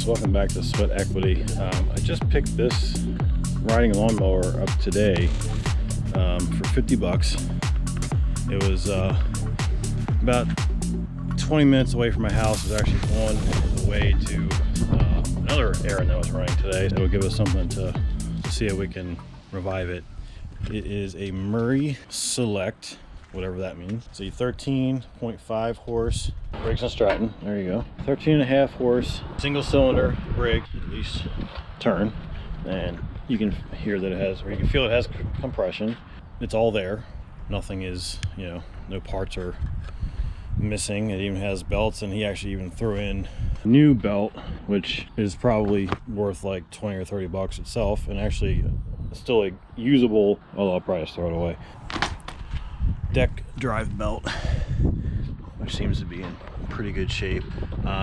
welcome back to Sweat Equity. I just picked this riding lawnmower up today for 50 bucks. It was about 20 minutes away from my house. It was actually on the way to another errand that I was running today. It'll give us something to see if we can revive it. It is a Murray Select, whatever that means. It's a 13.5 horse Briggs & Stratton. There you go. 13.5 horse single cylinder Briggs, at least turn, and you can hear that it has, or you can feel it has compression. It's all there. Nothing is, no parts are missing. It even has belts, and he actually even threw in a new belt, which is probably worth like 20 or 30 bucks itself, and actually still like usable, although I'll probably just throw it away. Deck drive belt, which seems to be in pretty good shape.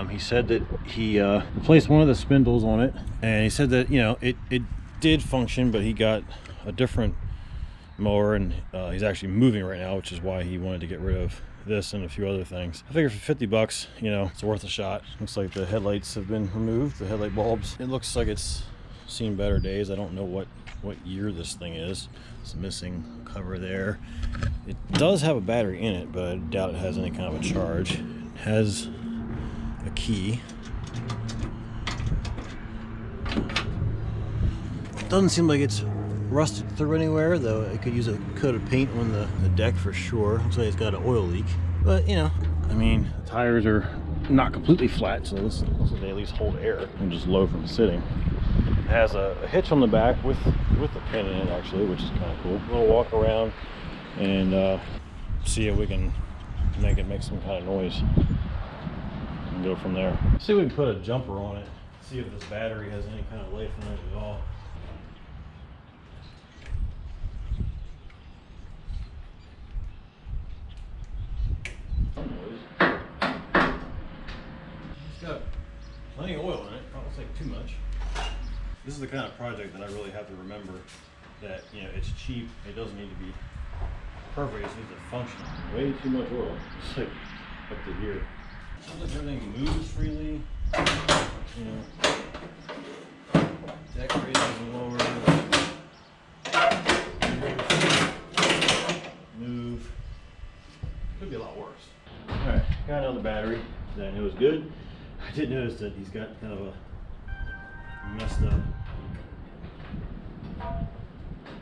He said that he replaced one of the spindles on it, and he said that it did function, but he got a different mower, and he's actually moving right now, which is why he wanted to get rid of this and a few other things. I figure for 50 bucks, it's worth a shot. Looks like the headlights have been removed, the headlight bulbs. It looks like it's seen better days. I don't know what year this thing is. It's missing cover there. It does have a battery in it, but I doubt it has any kind of a charge. It has a key. Doesn't seem like it's rusted through anywhere, though it could use a coat of paint on the deck for sure. Looks like it's got an oil leak, but the tires are not completely flat, so this looks like they at least hold air and just low from sitting. It has a hitch on the back with the pin in it, actually, which is kind of cool. We'll walk around and see if we can make it make some kind of noise and go from there. See if we can put a jumper on it, see if this battery has any kind of life in it at all. It's got plenty of oil in it, probably take too much. This is the kind of project that I really have to remember that, it's cheap, it doesn't need to be perfect, it needs to function. Way too much oil, it's like up to here. Sounds like everything moves freely, deck raises and lowers, move, could be a lot worse. Alright, got another battery that I knew was good. I did notice that he's got kind of a messed up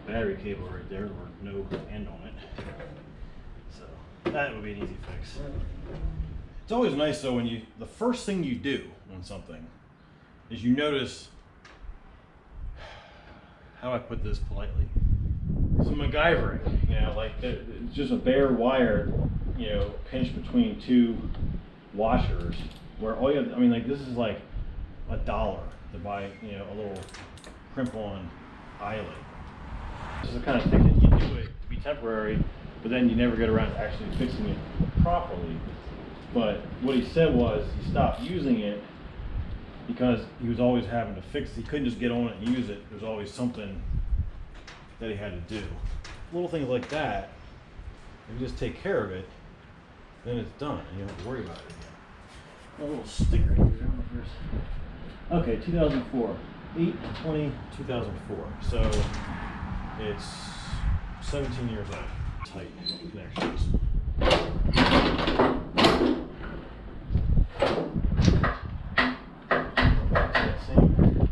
battery cable right there, or no end on it, so that would be an easy fix. It's always nice though when the first thing you do on something is you notice, how do I put this politely, some MacGyvering, like it's just a bare wire pinched between two washers, where all you have, like this is like $1 to buy a little crimp-on eyelet. This is the kind of thing that you do it to be temporary, but then you never get around to actually fixing it properly. But what he said was he stopped using it because he was always having to fix it. He couldn't just get on it and use it. There's always something that he had to do. Little things like that, if you just take care of it, then it's done and you don't have to worry about it again. A little sticker here. I don't know if there's... Okay, 2004. 8/20/2004. So it's 17 years old. Tight connections. That same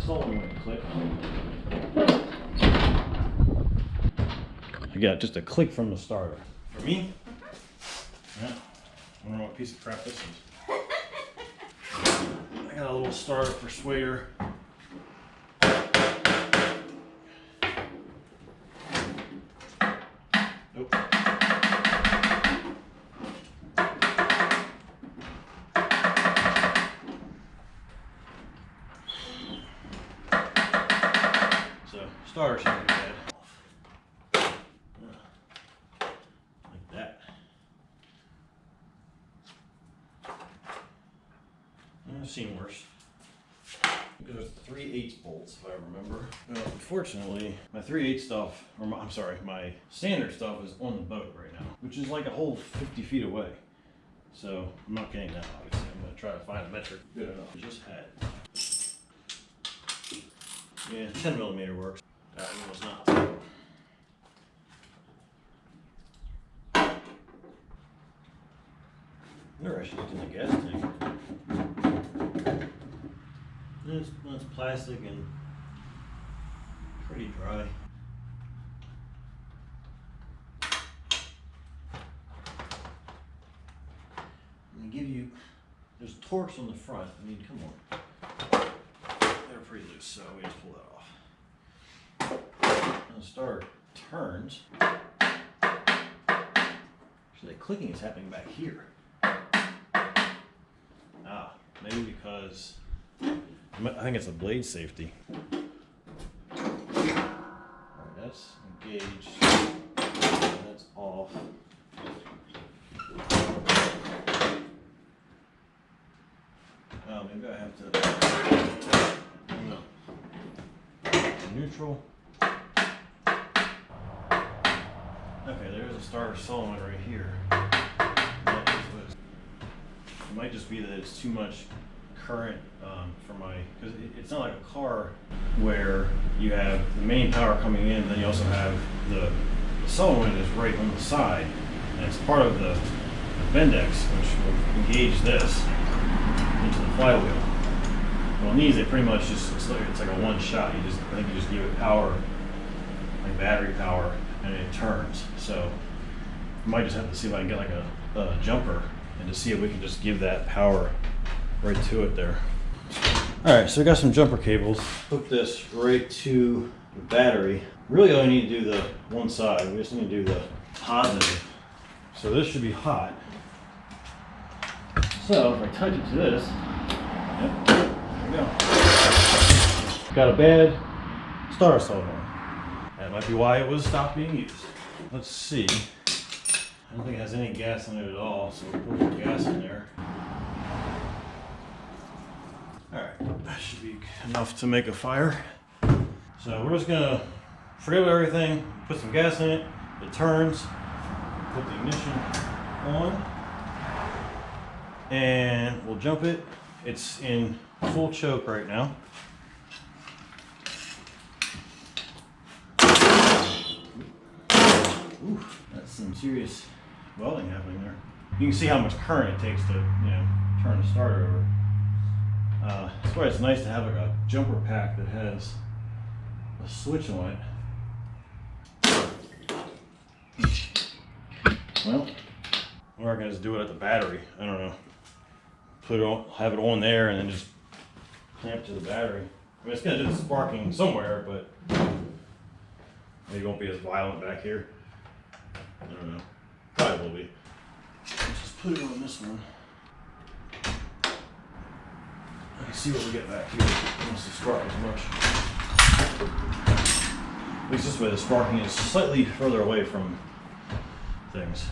solenoid click. I got just a click from the starter. For me? Yeah. I wonder what piece of crap this is. I got a little starter persuader. Nope. So, starter shouldn't be bad. Like that. I've seen worse. There's 3/8 bolts, if I remember. Well, unfortunately, my 3/8 stuff, or I'm sorry, my standard stuff is on the boat right now, which is like a whole 50 feet away. So I'm not getting that, obviously. I'm gonna try to find a metric good enough. I just had. Yeah, 10 millimeter works. That one was not. Never actually looked in the gas tank. It's plastic and pretty dry. And they give you, there's Torx on the front. I mean, come on. They're pretty loose, so we just pull that off. Now the starter turns. Actually, the clicking is happening back here. Ah, maybe because I think it's a blade safety. Alright, that's engaged. That's off. Oh, maybe I have to. No. Neutral. Okay, there's a starter solenoid right here. It might just be that it's too much current for my, because it's not like a car where you have the main power coming in, then you also have the solenoid is right on the side, and it's part of the Vendex, which will engage this into the flywheel. Well, in these, they pretty much just, it's like a one shot. I think you just give it power, like battery power, and it turns. So I might just have to see if I can get like a jumper and to see if we can just give that power right to it there. All right, so we got some jumper cables. Hook this right to the battery. Really only need to do the one side. We just need to do the positive. So this should be hot. So if I touch it to this, yep, there we go. Got a bad starter solenoid. That might be why it was stopped being used. Let's see. I don't think it has any gas in it at all, so we'll put some gas in there. Alright, that should be enough to make a fire. So we're just gonna forget about everything, put some gas in it, it turns, put the ignition on, and we'll jump it. It's in full choke right now. Ooh, that's some serious welding happening there. You can see how much current it takes to, turn the starter over. That's why it's nice to have like a jumper pack that has a switch on it. Well, or I can just do it at the battery. I don't know. Put it on, have it on there, and then just clamp to the battery. I mean, it's gonna do the sparking somewhere, but maybe it won't be as violent back here. I don't know. Probably will be. Let's just put it on this one. I can see what we get back here. It wants to spark as much. At least this way the sparking is slightly further away from things.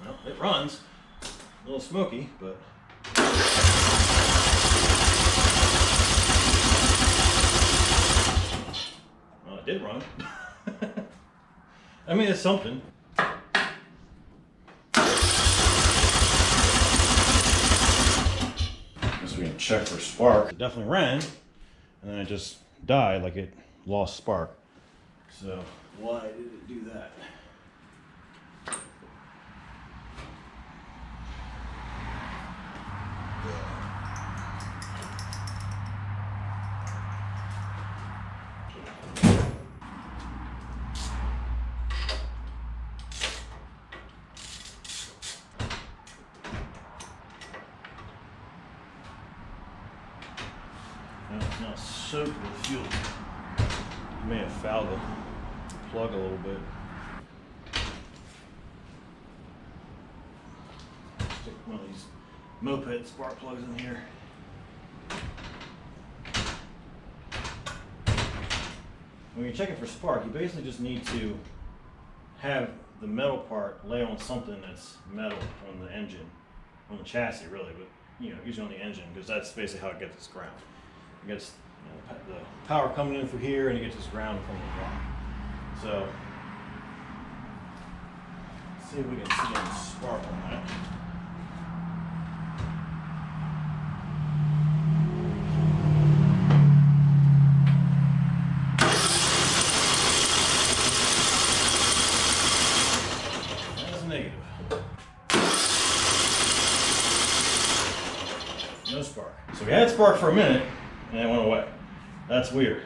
Well, it runs. A little smoky, but well, it did run. I mean, it's something. We can check for spark. It definitely ran, and then it just died, like it lost spark. So why did it do that? It's now soaked with fuel. You may have fouled the plug a little bit. Stick one of these moped spark plugs in here. When you're checking for spark, you basically just need to have the metal part lay on something that's metal on the engine, on the chassis really, but usually on the engine, because that's basically how it gets its ground. It gets the power coming in through here, and it gets its ground from the ground. So See if we can see any spark on that. That's negative. No spark. So we had spark for a minute and it went away. That's weird.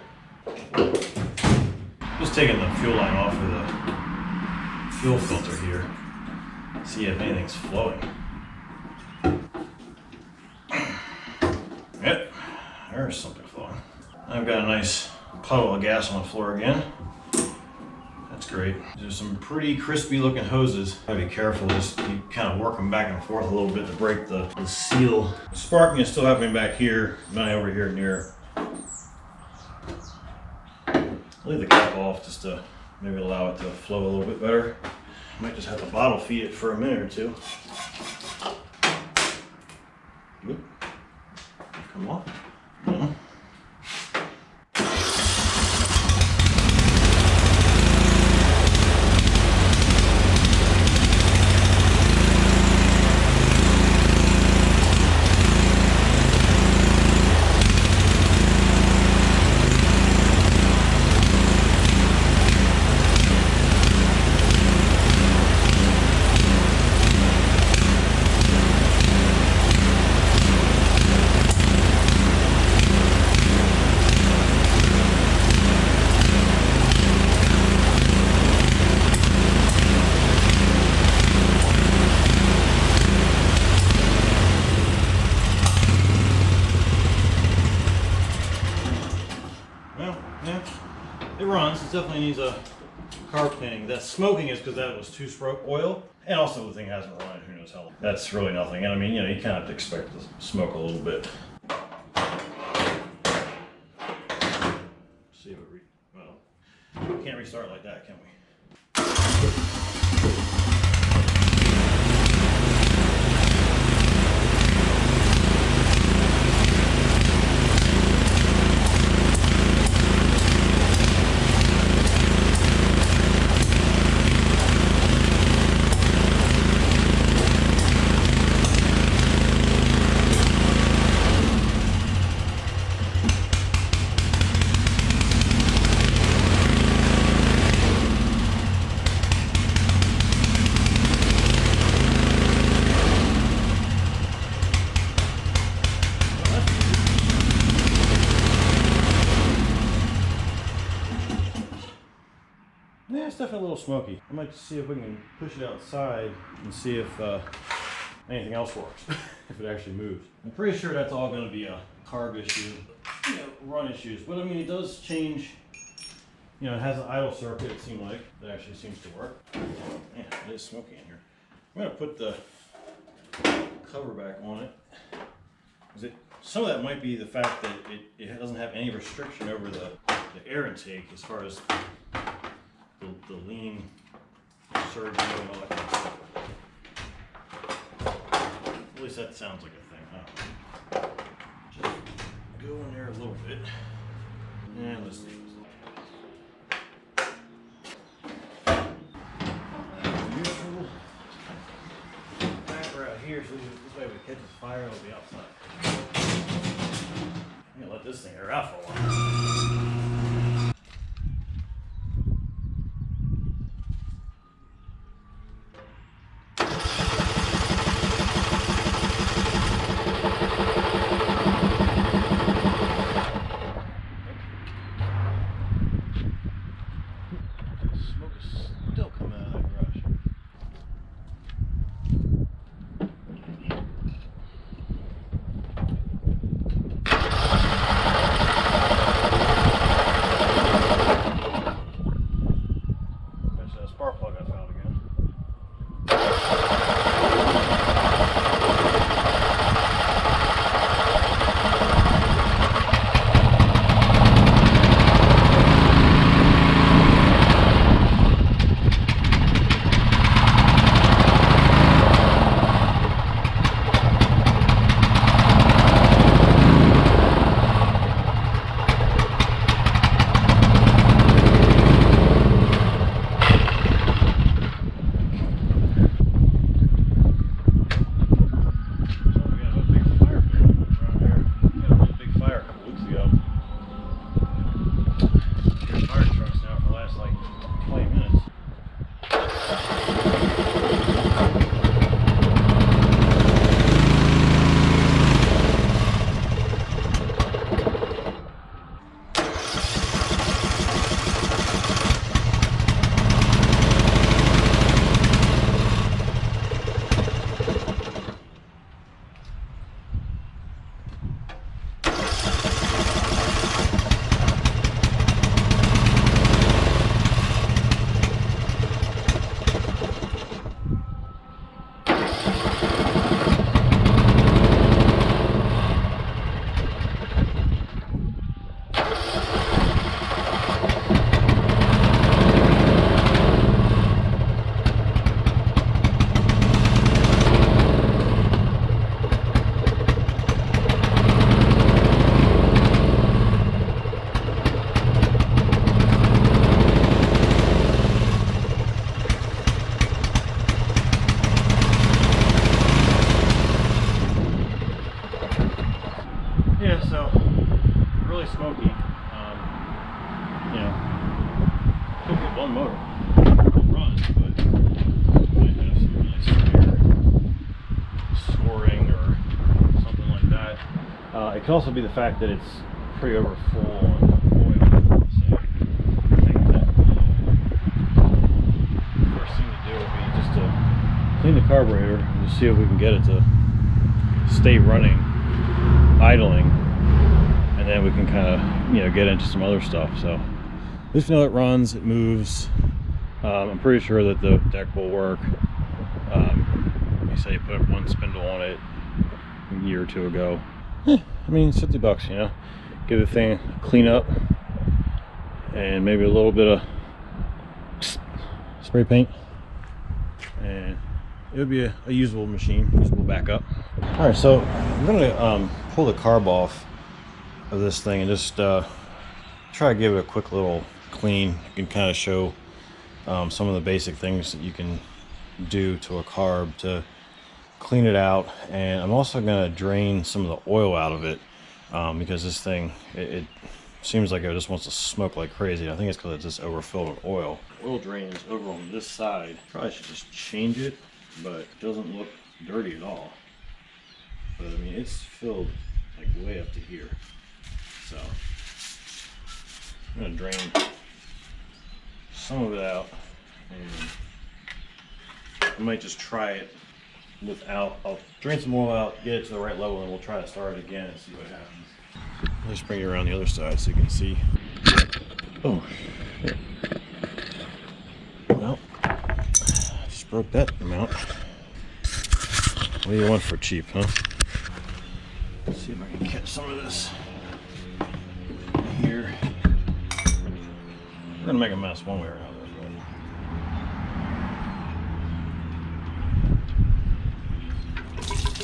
Just taking the fuel line off of the fuel filter here. See if anything's flowing. Yep, there's something flowing. I've got a nice puddle of gas on the floor again. That's great. There's some pretty crispy looking hoses. Gotta be careful, just you kind of work them back and forth a little bit to break the seal. Sparking is still happening back here, not over here near. Leave the cap off just to maybe allow it to flow a little bit better. Might just have to bottle feed it for a minute or two. Oop. Come on. No. It runs. It definitely needs a carb cleaning. That smoking is because that was two-stroke oil, and also the thing hasn't run. Who knows how long. That's really nothing. And I mean, you know, you kind of have to expect to smoke a little bit. See if it well, we can't restart like that, can we? Yeah, it's definitely a little smoky. I might see if we can push it outside and see if anything else works, if it actually moves. I'm pretty sure that's all going to be a carb issue, you know, run issues. But I mean, it does change. You know, it has an idle circuit. It seems like that actually seems to work. Man, it is smoky in here. I'm going to put the cover back on it. Some of that might be the fact that it doesn't have any restriction over the air intake as far as the lean surge and all that kind of stuff. At least that sounds like a thing, huh? Just go in there a little bit. And let's see. Neutral. Back right here, so this way if it catches fire, it'll be outside. I'm gonna let this thing air out for a while. Smoke is still coming out of that garage. smoky. You know, could be one motor. It runs, but it might have some really severe soaring or something like that. It could also be the fact that it's pretty over full on oil. So I think that the first thing to do would be just to clean the carburetor and see if we can get it to stay running, idling, and then we can kind of, you know, get into some other stuff. So at least we know it runs, it moves. I'm pretty sure that the deck will work. You say you put one spindle on it a year or two ago. I mean, it's 50 bucks, you know. Give the thing a clean up and maybe a little bit of spray paint, and it would be a usable machine, usable backup. All right, so I'm gonna pull the carb off of this thing and just try to give it a quick little clean. You can kind of show some of the basic things that you can do to a carb to clean it out. And I'm also going to drain some of the oil out of it because this thing, it seems like it just wants to smoke like crazy. I think it's because it's just overfilled with oil. Oil drains over on this side. Probably should just change it, but it doesn't look dirty at all. But I mean, it's filled like way up to here. So I'm going to drain some of it out, and I might just try it without. I'll drain some oil out, get it to the right level, and we'll try to start it again and see what happens. Let's bring it around the other side so you can see. Oh, here. Well, just broke that amount. What do you want for cheap, huh? Let's see if I can catch some of this here. We're gonna make a mess one way or another.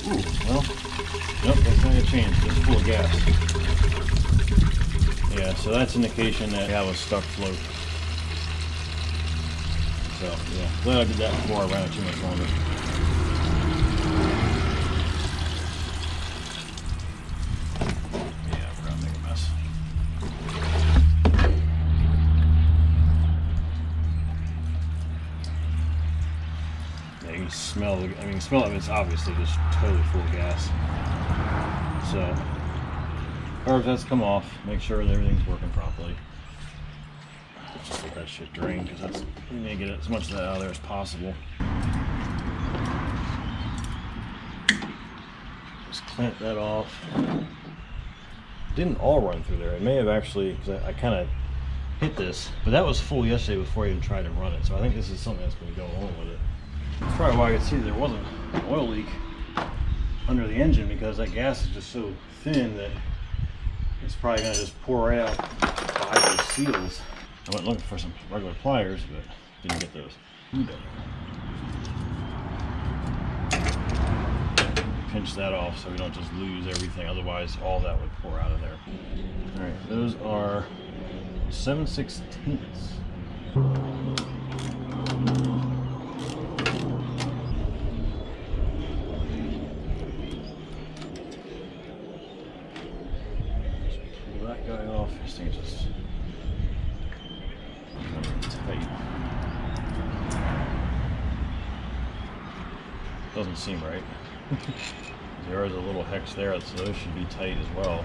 Ooh, well, nope, that's not gonna change. It's full of gas. Yeah, so that's indication that I was stuck float. So, yeah, glad I did that before I ran out too much longer. Yeah, we're gonna make a mess. Yeah, you can smell, I mean, smell it, it's obviously just totally full of gas. So, carbs has to come off, make sure that everything's working properly. Just let that shit drain, because that's, you need to get as much of that out of there as possible. Just clamp that off. Didn't all run through there. It may have actually, because I kind of hit this, but that was full yesterday before I even tried to run it. So I think this is something that's going to go along with it. That's probably why I could see there wasn't an oil leak under the engine, because that gas is just so thin that it's probably going to just pour right out by those seals. I went looking for some regular pliers, but didn't get those. Pinch that off so we don't just lose everything, otherwise all that would pour out of there. Alright, those are 7/16. Pull that guy off. This thing's just tight. Doesn't seem right. There is a little hex there, so those should be tight as well.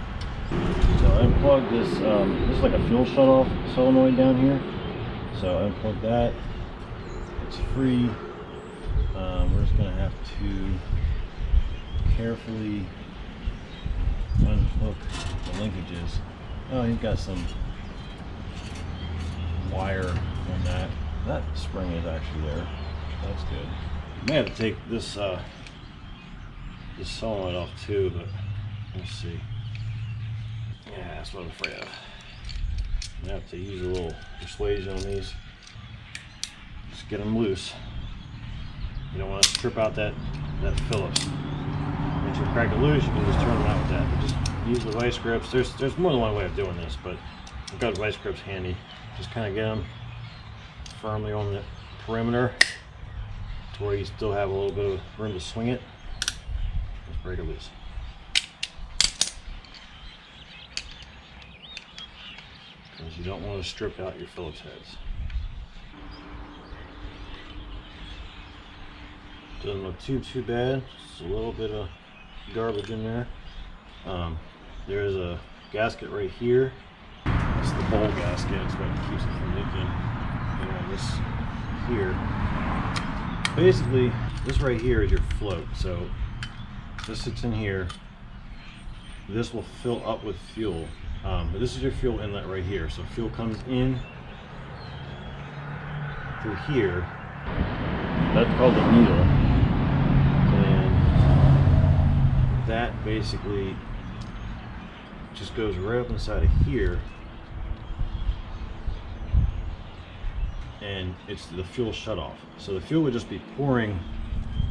So I unplugged this, this is like a fuel shut-off solenoid down here. So I unplugged that. It's free. We're just gonna have to carefully unhook the linkages. Oh, you've got some wire on that. That spring is actually there. That's good. May have to take this this solenoid off too, but let's see. Yeah, that's what I'm afraid of. I have to use a little persuasion on these. Just get them loose. You don't want to strip out that Phillips. Once you crack it loose, you can just turn them out with that. But just use the vice grips. There's more than one way of doing this, but I've got vice grips handy. Just kind of get them firmly on the perimeter to where you still have a little bit of room to swing it. Just break it loose. because you don't want to strip out your Phillips heads. Doesn't look too bad. Just a little bit of garbage in there. There's a gasket right here. It's the bowl gasket. It's what keeps it from leaking. And this here. Basically, this right here is your float. So this sits in here. This will fill up with fuel. But this is your fuel inlet right here. So fuel comes in through here. That's called the needle. And that basically just goes right up inside of here. And it's the fuel shut off. So the fuel would just be pouring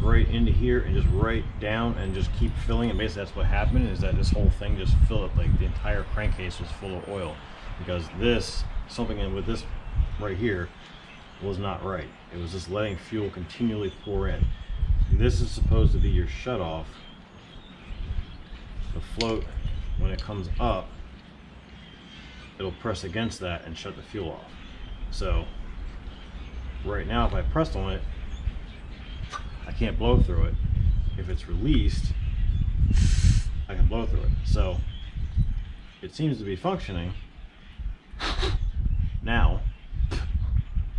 right into here and just right down and just keep filling. And basically that's what happened, is that this whole thing just filled up, like the entire crankcase was full of oil, because this, something in with this right here was not right. It was just letting fuel continually pour in. This is supposed to be your shut off. The float, when it comes up, it'll press against that and shut the fuel off. So right now, if I press on it, I can't blow through it. If it's released, I can blow through it. So it seems to be functioning now,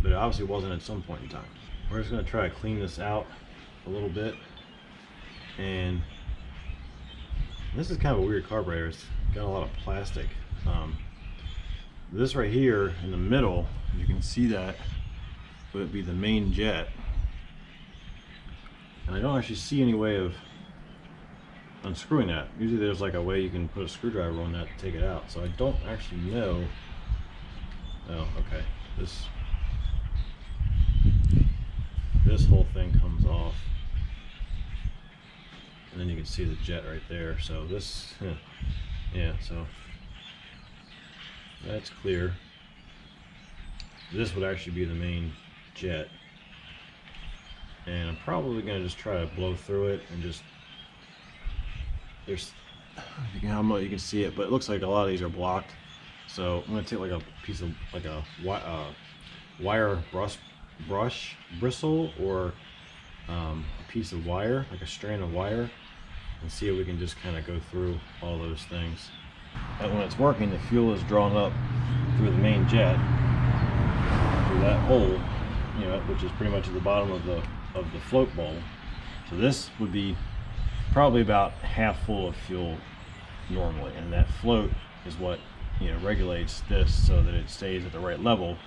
but it obviously wasn't at some point in time. We're just going to try to clean this out a little bit. And this is kind of a weird carburetor. It's got a lot of plastic. This right here in the middle, you can see that would be the main jet. And I don't actually see any way of unscrewing that. Usually there's like a way you can put a screwdriver on that to take it out. So I don't actually know. Oh, okay. This whole thing comes off. And then you can see the jet right there. So this, yeah, so that's clear. This would actually be the main jet. And I'm probably going to just try to blow through it and just, there's, you can see it, but it looks like a lot of these are blocked. So I'm going to take like a piece of, like a wire brush bristle, or a piece of wire, like a strand of wire, and see if we can just kind of go through all those things. And when it's working, the fuel is drawn up through the main jet, through that hole, you know, which is pretty much at the bottom of the float bowl. So this would be probably about half full of fuel normally, and that float is what, you know, regulates this so that it stays at the right level,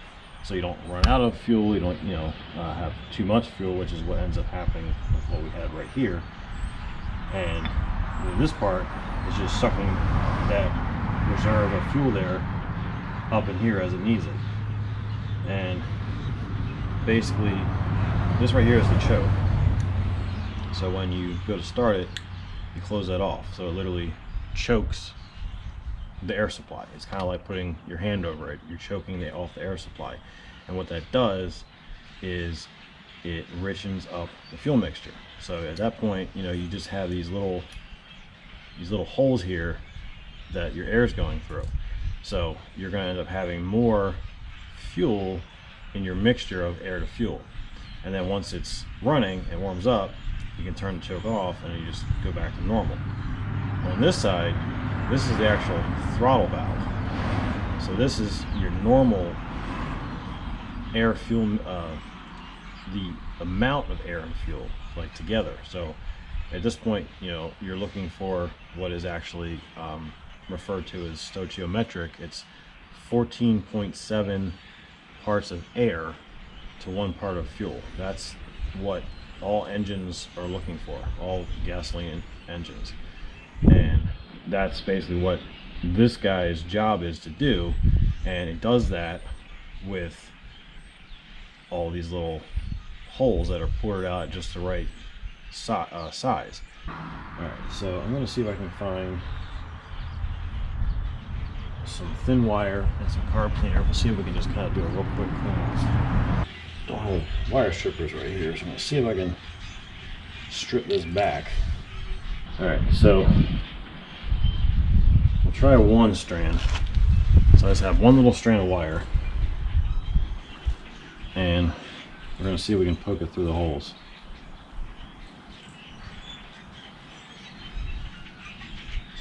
so you don't run out of fuel, you don't, you know, have too much fuel, which is what ends up happening with what we had right here. And this part is just sucking that reserve of fuel there up in here as it needs it. And basically this right here is the choke. So when you go to start it, you close that off. So it literally chokes the air supply. It's kind of like putting your hand over it. You're choking off the air supply. And what that does is it richens up the fuel mixture. So at that point, you know, you just have these little holes here that your air is going through. So you're going to end up having more fuel in your mixture of air to fuel. And then once it's running and warms up, you can turn the choke off and you just go back to normal. On this side, this is the actual throttle valve. So this is your normal air fuel, the amount of air and fuel, like together. So at this point, you know, you're looking for what is actually referred to as stoichiometric. It's 14.7 parts of air to 1 part of fuel. That's what all engines are looking for, all gasoline engines. And that's basically what this guy's job is to do, and it does that with all these little holes that are poured out at just the right size. Alright, so I'm going to see if I can find some thin wire and some carb cleaner. We'll see if we can just kind of do a real quick clean. Don't have wire strippers right here, so I'm going to see if I can strip this back. Alright, so we'll try one strand. So I just have one little strand of wire, and we're going to see if we can poke it through the holes.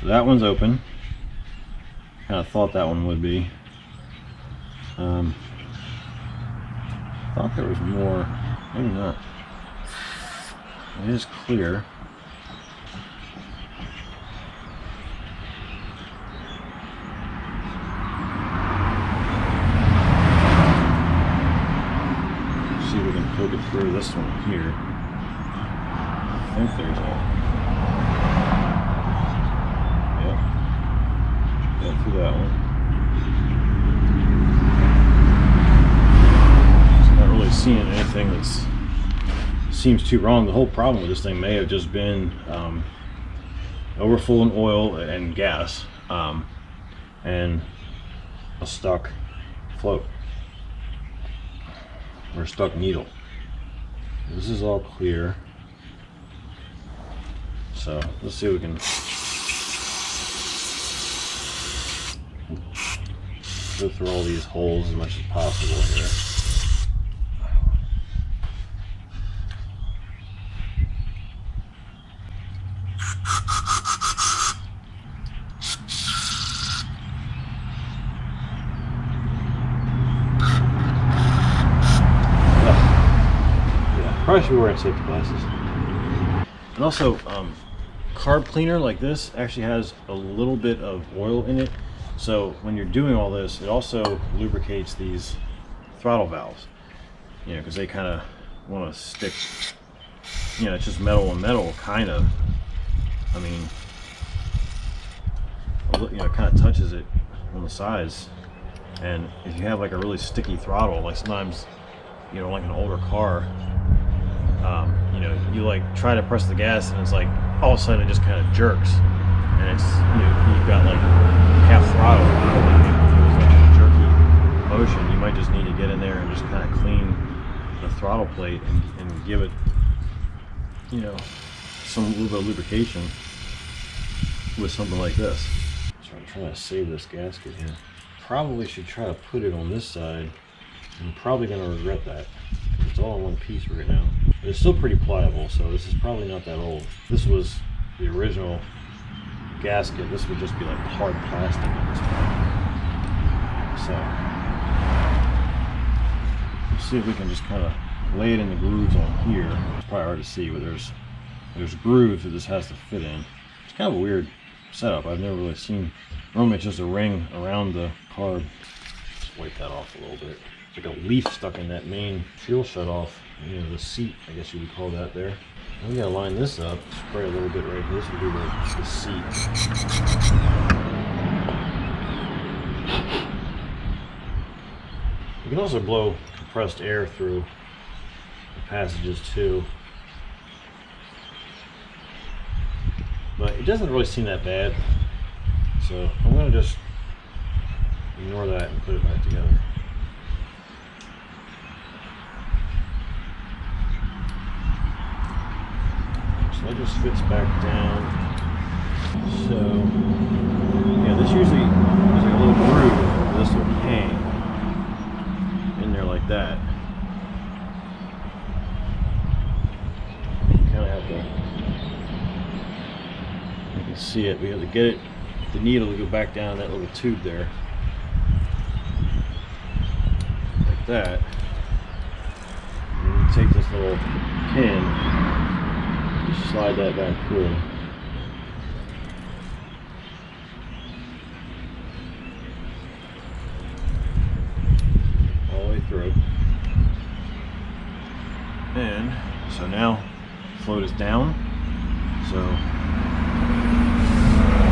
So that one's open. Kind of thought that one would be. Thought there was more. Maybe not. It is clear. See if we can poke it through this one here. I think there's a. Yeah, through that one. So not really seeing anything that's seems too wrong. The whole problem with this thing may have just been overfull in oil and gas, and a stuck float or a stuck needle. This is all clear, so let's see if we can go through all these holes as much as possible here. Probably should be wearing safety glasses. And also, carb cleaner like this actually has a little bit of oil in it. So when you're doing all this, it also lubricates these throttle valves. You know, because they kind of want to stick. You know, it's just metal on metal, kind of. I mean, you know, it kind of touches it on the sides. And if you have like a really sticky throttle, like sometimes, you know, like an older car. You know, you like try to press the gas and it's like all of a sudden it just kind of jerks, and it's, you know, you've got like half throttle. It was like a jerky motion. You might just need to get in there and just kind of clean the throttle plate and give it, you know, some little bit of lubrication with something like this. So I'm trying to save this gasket here. Probably should try to put it on this side. I'm probably going to regret that. It's all in one piece right now. But it's still pretty pliable, so this is probably not that old. This was the original gasket. This would just be like hard plastic at this point. So let's see if we can just kind of lay it in the grooves on here. It's probably hard to see, but there's grooves that this has to fit in. It's kind of a weird setup. I've never really seen. Normally it's just a ring around the carb. Just wipe that off a little bit. It's like a leaf stuck in that main fuel shutoff, you know, the seat, I guess you would call that there. And we gotta line this up, spray a little bit right here. This would be the seat. You can also blow compressed air through the passages too. But it doesn't really seem that bad. So I'm gonna just ignore that and put it back together. That just fits back down. So, yeah, this usually is like a little groove. This will hang in there like that. You kind of have to, you can see it. We have to get it, the needle to go back down that little tube there. Like that. And then you take this little pin. Slide that back through. All the way through. And so now float is down. So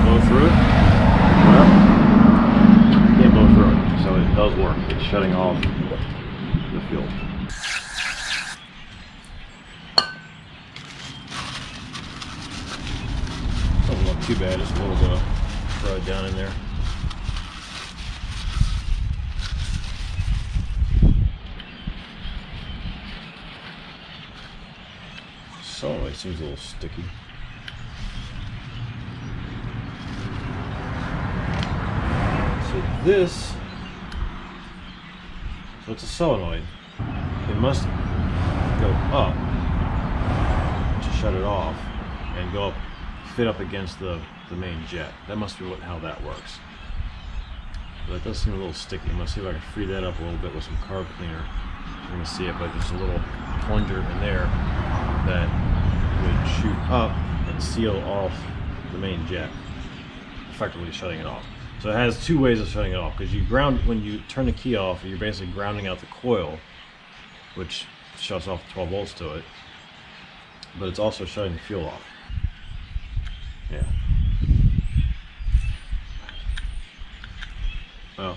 blow through it. Well, can't blow through it. So it does work. It's shutting off the fuel. Too bad, just a little bit of crud down in there. So it seems a little sticky. So this, so it's a solenoid. It must go up to shut it off and go up, fit up against the main jet. That must be how that works. But it does seem a little sticky. I'm gonna see if I can free that up a little bit with some carb cleaner. You're gonna see it, but there's a little plunger in there that would shoot up and seal off the main jet, effectively shutting it off. So it has two ways of shutting it off, because when you turn the key off, you're basically grounding out the coil, which shuts off 12 volts to it, but it's also shutting the fuel off. Yeah. Well,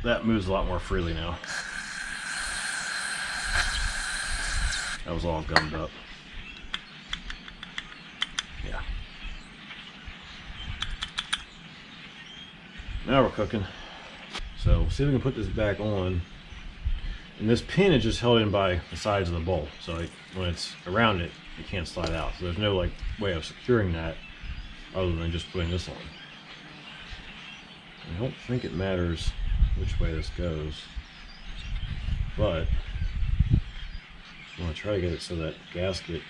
that moves a lot more freely now. That was all gummed up. Yeah. Now we're cooking. So we'll see if we can put this back on. And this pin is just held in by the sides of the bolt. So when it's around it, it can't slide out. So there's no way of securing that other than just putting this on. I don't think it matters which way this goes, but I want to try to get it so that gasket,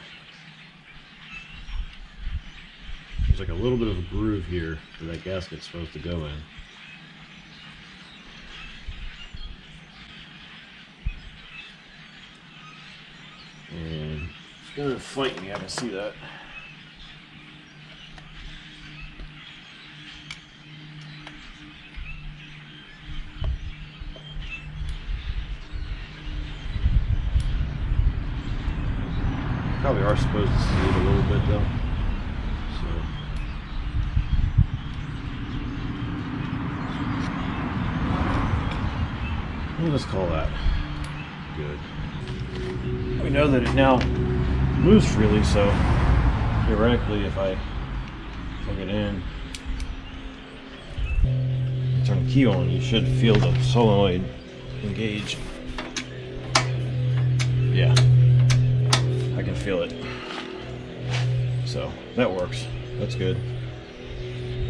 there's like a little bit of a groove here where that gasket's supposed to go in. And it's going to fight me, I can see that. Probably are supposed to see it a little bit though. So we'll just call that good. We know that it now moves freely, so theoretically if I plug it in, turn the key on, you should feel the solenoid engage. Yeah. I can feel it. So that works. That's good.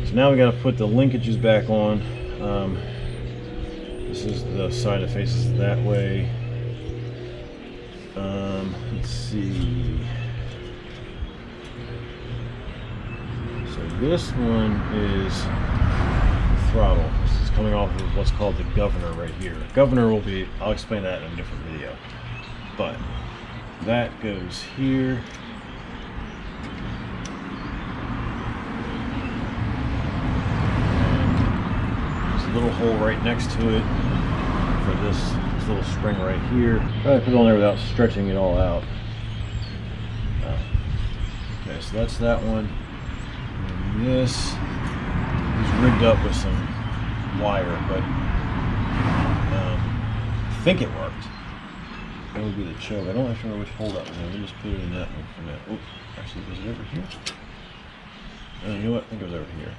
So now we got to put the linkages back on. This is the side that faces that way. Let's see. So this one is the throttle. This is coming off of what's called the governor right here. Governor will be, I'll explain that in a different video. But that goes here. And there's a little hole right next to it for this little spring right here. Try to put it on there without stretching it all out. Okay, so that's that one. And this is rigged up with some wire, but I think it worked. That would be the choke. I don't actually remember which hole that was in. Let me just put it in that one for now. Oh, actually, was it over here? You know what? I think it was over here.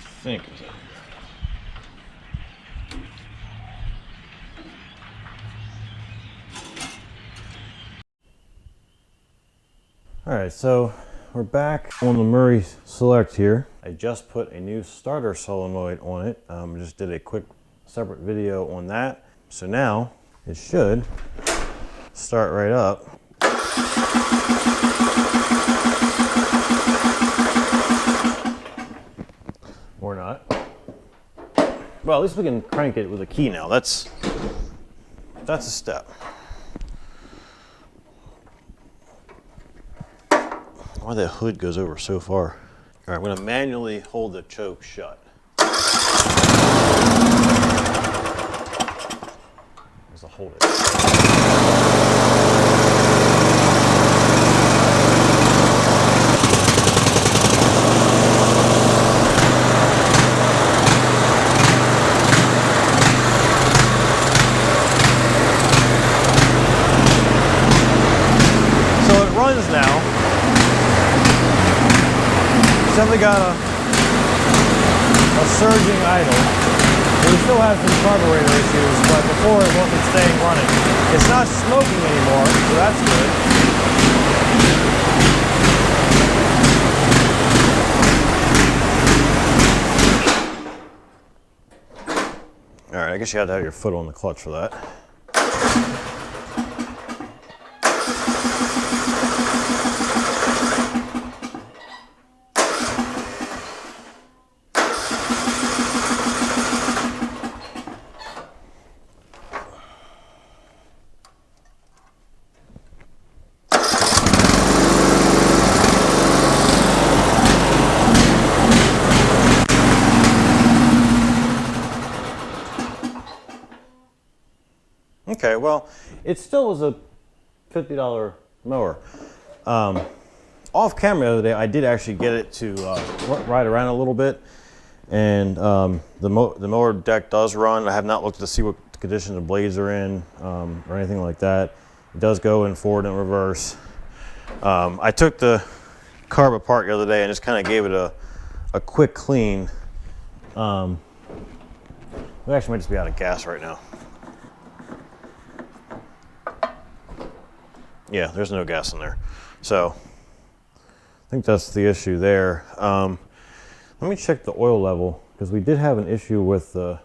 I think it was over here. Alright, so we're back on the Murray Select here. I just put a new starter solenoid on it. Just did a quick separate video on that. So now it should start right up. Or not. Well, at least we can crank it with a key now. That's a step. Why that hood goes over so far. All right, I'm gonna manually hold the choke shut. Just hold it. So it runs now. Definitely got a surging idle. We still have some carburetor issues, but before it wasn't staying running. It's not smoking anymore, so that's good. right, I guess you have to have your foot on the clutch for that. Okay, well, it still was a $50 mower. Off camera the other day, I did actually get it to ride around a little bit, and the mower deck does run. I have not looked to see what condition the blades are in or anything like that. It does go in forward and reverse. I took the carb apart the other day and just kind of gave it a quick clean. We actually might just be out of gas right now. Yeah, there's no gas in there. So I think that's the issue there. Let me check the oil level, because we did have an issue with the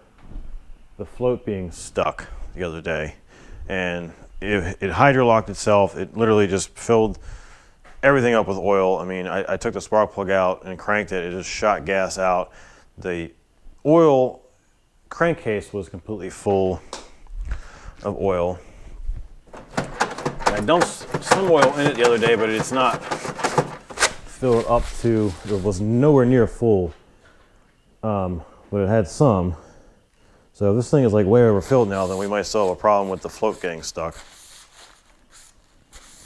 float being stuck the other day. And it hydrolocked itself. It literally just filled everything up with oil. I mean, I took the spark plug out and cranked it. It just shot gas out. The oil crankcase was completely full of oil. I dumped some oil in it the other day, but it's not filled up to, it was nowhere near full, but it had some. So if this thing is like way overfilled now, then we might still have a problem with the float getting stuck,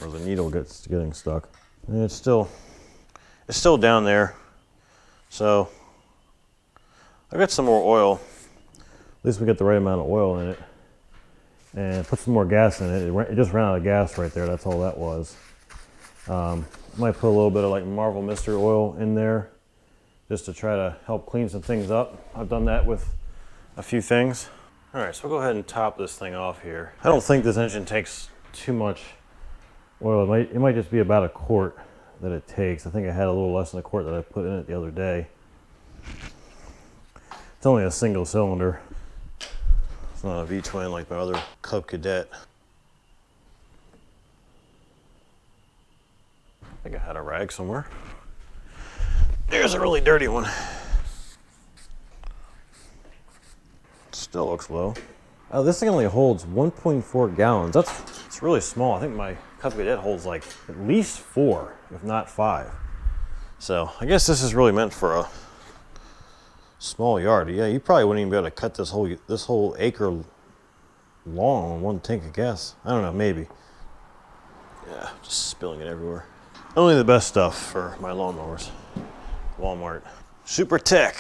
or the needle getting stuck. And it's still down there. So I got some more oil. At least we get the right amount of oil in it. And put some more gas in it. It just ran out of gas right there. That's all that was. Might put a little bit of like Marvel Mystery Oil in there just to try to help clean some things up. I've done that with a few things. All right, so we'll go ahead and top this thing off here. I don't think this engine takes too much oil. It might just be about a quart that it takes. I think I had a little less than a quart that I put in it the other day. It's only a single cylinder. It's not a V-twin like my other Cub Cadet. I think I had a rag somewhere. There's a really dirty one. Still looks low. Oh, this thing only holds 1.4 gallons. It's really small. I think my Cub Cadet holds like at least 4, if not 5. So I guess this is really meant for a small yard. Yeah, you probably wouldn't even be able to cut this whole acre long on one tank of gas. I don't know, maybe. Yeah, just spilling it everywhere. Only the best stuff for my lawnmowers. Walmart. Super Tech.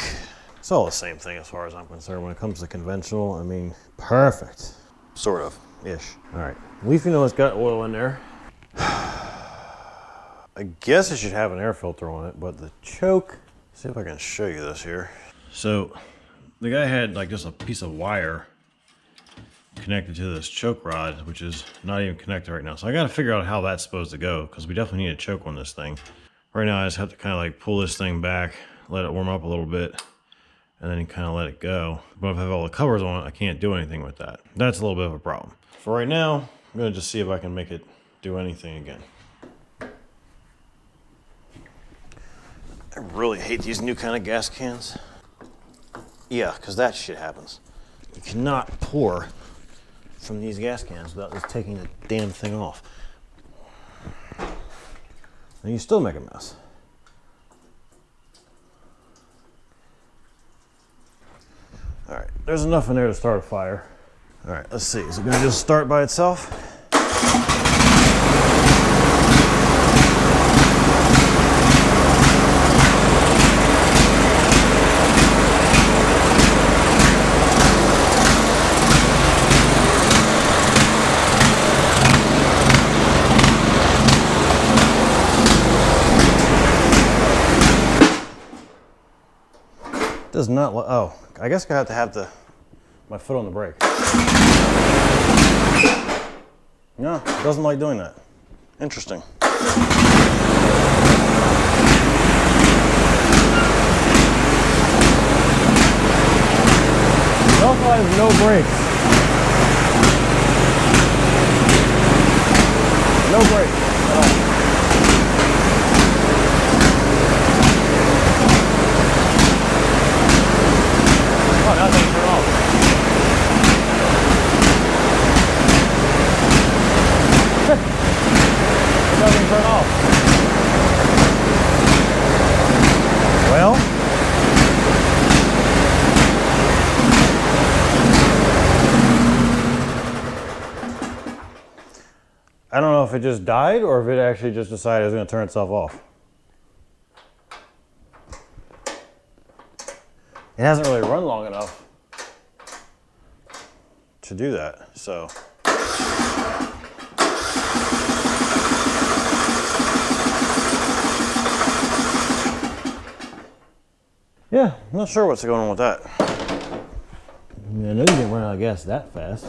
It's all the same thing as far as I'm concerned when it comes to conventional. I mean, perfect. Sort of, ish. All right, at least we know it's got oil in there. I guess it should have an air filter on it, but the choke, see if I can show you this here. So the guy had like just a piece of wire connected to this choke rod, which is not even connected right now. So I got to figure out how that's supposed to go, because we definitely need a choke on this thing. Right now I just have to kind of like pull this thing back, let it warm up a little bit, and then kind of let it go. But if I have all the covers on it, I can't do anything with that. That's a little bit of a problem. For right now, I'm gonna just see if I can make it do anything again. I really hate these new kind of gas cans. Yeah, because that shit happens. You cannot pour from these gas cans without just taking the damn thing off. And you still make a mess. All right, there's enough in there to start a fire. All right, let's see. Is it gonna just start by itself? Does not, oh, I guess I have to have my foot on the brake. No, it doesn't like doing that. Interesting. It also has no brakes. No brakes at all. Oh, now they turn off. It doesn't turn off. Well, I don't know if it just died or if it actually just decided it was going to turn itself off. It hasn't really run long enough to do that, so. Yeah, I'm not sure what's going on with that. I know you didn't run out of gas that fast.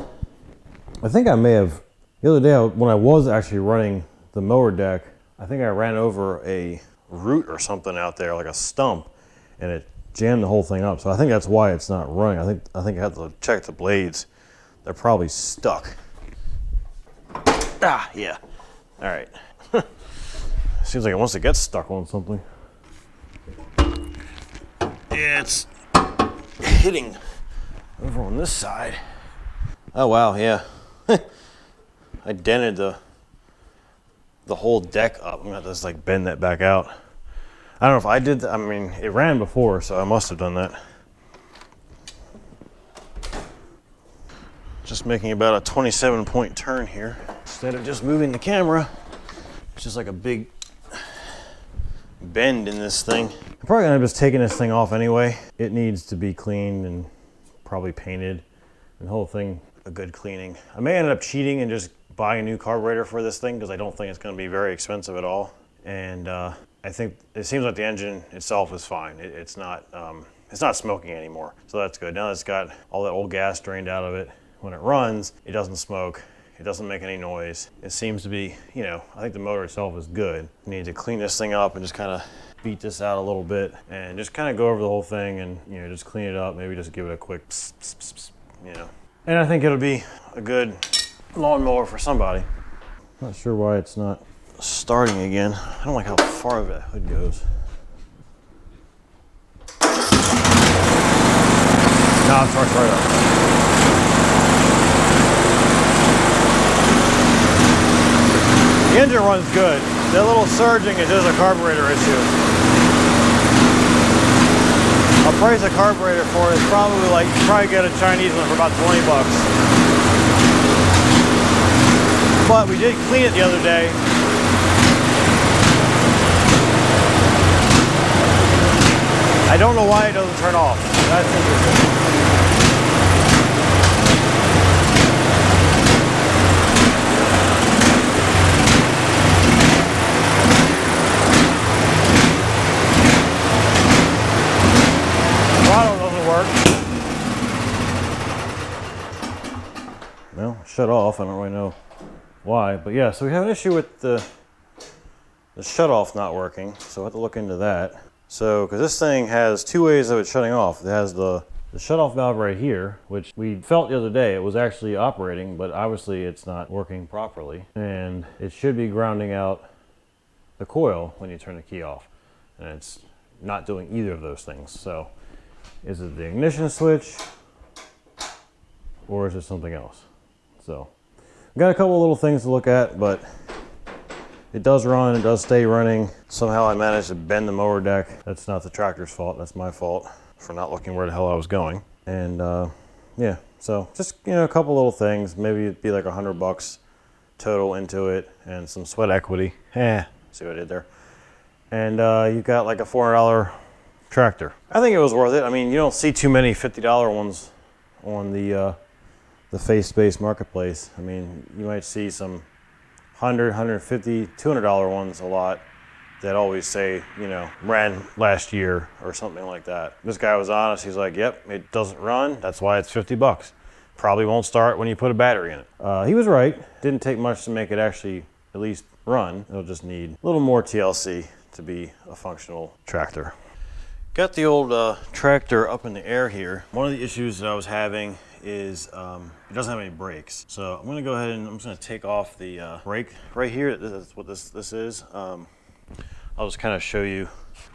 I think I may have, the other day when I was actually running the mower deck, I think I ran over a root or something out there, like a stump, and it jammed the whole thing up. So I think that's why it's not running. I think I have to check the blades. They're probably stuck. Ah, yeah. All right. Seems like it wants to get stuck on something. Yeah, it's hitting over on this side. Oh wow, yeah. I dented the whole deck up. I'm gonna have to just like bend that back out. I don't know if I did that. I mean, it ran before, so I must have done that. Just making about a 27-point turn here. Instead of just moving the camera, it's just like a big bend in this thing. I'm probably gonna just taking this thing off anyway. It needs to be cleaned and probably painted, and the whole thing a good cleaning. I may end up cheating and just buy a new carburetor for this thing because I don't think it's going to be very expensive at all. And I think it seems like the engine itself is fine. It's not smoking anymore, so that's good. Now it's got all that old gas drained out of it. When it runs, it doesn't smoke. It doesn't make any noise. It seems to be, you know, I think the motor itself is good. You need to clean this thing up and just kind of beat this out a little bit and just kind of go over the whole thing and, you know, just clean it up. Maybe just give it a quick pss, pss, pss, pss, you know. And I think it'll be a good lawnmower for somebody. Not sure why it's not starting again. I don't like how far that hood goes. No, it starts right up. The engine runs good. That little surging is just a carburetor issue. I'll price a carburetor for it. It's probably like, you probably get a Chinese one for about 20 bucks. But we did clean it the other day. I don't know why it doesn't turn off. That's interesting. Well, shut off. I don't really know why, but yeah, so we have an issue with the shut off not working, so we'll have to look into that. So, because this thing has two ways of it shutting off. It has the shut off valve right here, which we felt the other day. It was actually operating, but obviously it's not working properly, and it should be grounding out the coil when you turn the key off, and it's not doing either of those things. So, is it the ignition switch, or is it something else? So, we've got a couple of little things to look at, but it does run, it does stay running. Somehow I managed to bend the mower deck. That's not the tractor's fault, that's my fault for not looking where the hell I was going. And yeah, so just, you know, a couple little things. Maybe it'd be like $100 total into it and some sweat equity. See what I did there? And you've got like a $400 tractor. I think it was worth it. I mean, you don't see too many $50 ones on the face-based marketplace. I mean, you might see some $100, $150, $200 ones a lot that always say, you know, ran last year or something like that. This guy was honest. He's like, yep, it doesn't run. That's why it's $50. Probably won't start when you put a battery in it. He was right. Didn't take much to make it actually at least run. It'll just need a little more TLC to be a functional tractor. Got the old tractor up in the air here. One of the issues that I was having is it doesn't have any brakes. So I'm gonna go ahead and I'm just gonna take off the brake right here. This is what this is. I'll just kind of show you.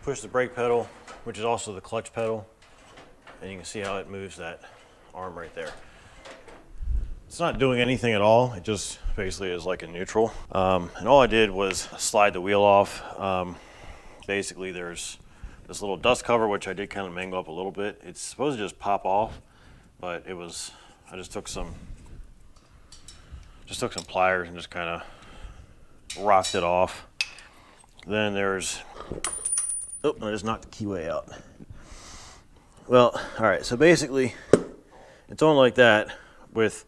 Push the brake pedal, which is also the clutch pedal, and you can see how it moves that arm right there. It's not doing anything at all. It just basically is like a neutral. And all I did was slide the wheel off. Basically there's this little dust cover, which I did kind of mangle up a little bit. It's supposed to just pop off, but it was, I just took some pliers and just kind of rocked it off. Then there's, oh, I just knocked the keyway out. Well, all right, so basically it's on like that with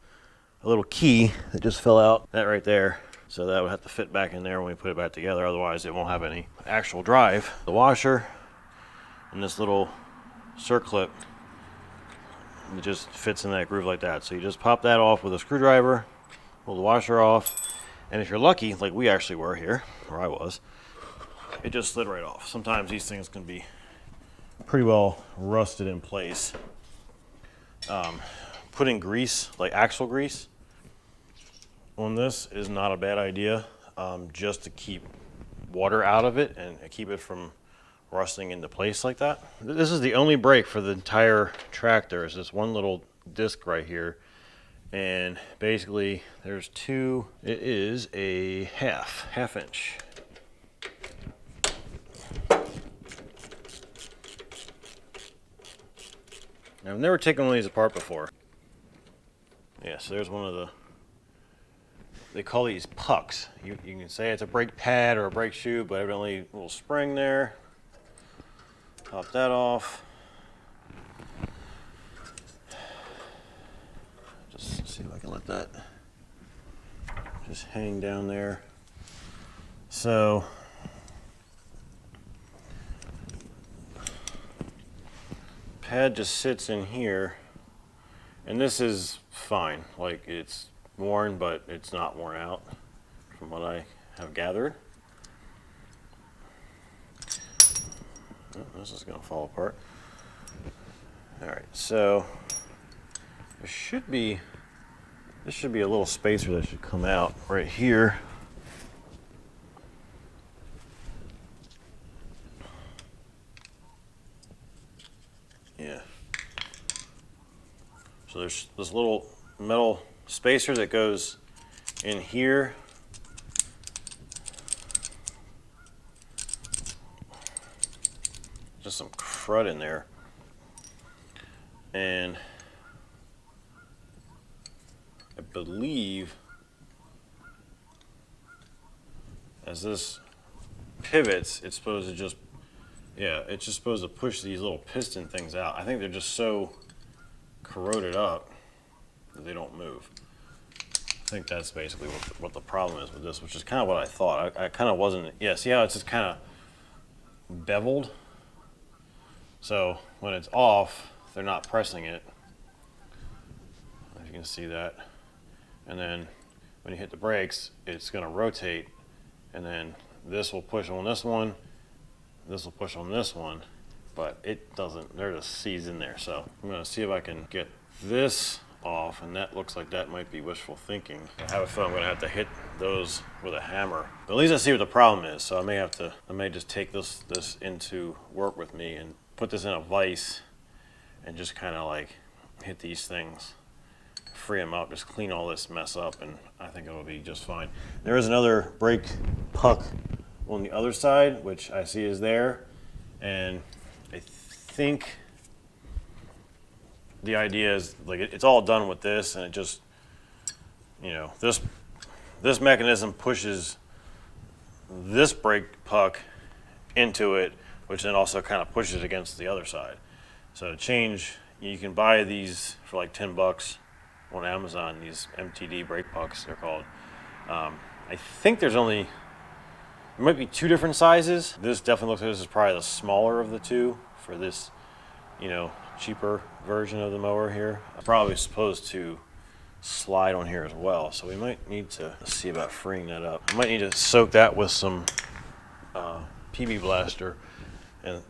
a little key that just fell out, that right there. So that would have to fit back in there when we put it back together, otherwise it won't have any actual drive. The washer and this little circlip, it just fits in that groove like that. So you just pop that off with a screwdriver, pull the washer off, and if you're lucky, like we actually were here, or I was, it just slid right off. Sometimes these things can be pretty well rusted in place. Putting grease, like axle grease, on this is not a bad idea, just to keep water out of it and keep it from rusting into place like that. This is the only brake for the entire tractor, is this one little disc right here. And basically there's two, it is a half inch. Now, I've never taken one of these apart before. Yeah, so there's one of the, they call these pucks. You can say it's a brake pad or a brake shoe, but evidently a little spring there. Pop that off. Just see if I can let that just hang down there. So pad just sits in here, and this is fine. Like, it's worn, but it's not worn out from what I have gathered. Oh, this is going to fall apart. All right, so there should be, this should be a little spacer that should come out right here. Yeah. So there's this little metal spacer that goes in here. Just some crud in there. And I believe as this pivots, it's supposed to just, yeah, it's just supposed to push these little piston things out. I think they're just so corroded up that they don't move. I think that's basically what the problem is with this, which is kind of what I thought. I kind of wasn't, yeah, see how it's just kind of beveled? So when it's off, they're not pressing it. If you can see that. And then when you hit the brakes, it's going to rotate, and then this will push on this one, this will push on this one, but it doesn't, they're just seized in there. So I'm going to see if I can get this off, and that looks like that might be wishful thinking. I have a feeling I'm going to have to hit those with a hammer. But at least I see what the problem is, so I may just take this into work with me and put this in a vise and just kind of like hit these things, free them out, just clean all this mess up, and I think it'll be just fine. There is another brake puck on the other side, which I see is there, and I think the idea is like it's all done with this, and it just, you know, this mechanism pushes this brake puck into it, which then also kind of pushes against the other side. So to change, you can buy these for like 10 bucks on Amazon, these MTD brake pucks, they're called. I think there's only, there might be two different sizes. This definitely looks like this is probably the smaller of the two for this, you know, cheaper version of the mower here. I'm probably supposed to slide on here as well, so we might need to see about freeing that up. I might need to soak that with some PB Blaster and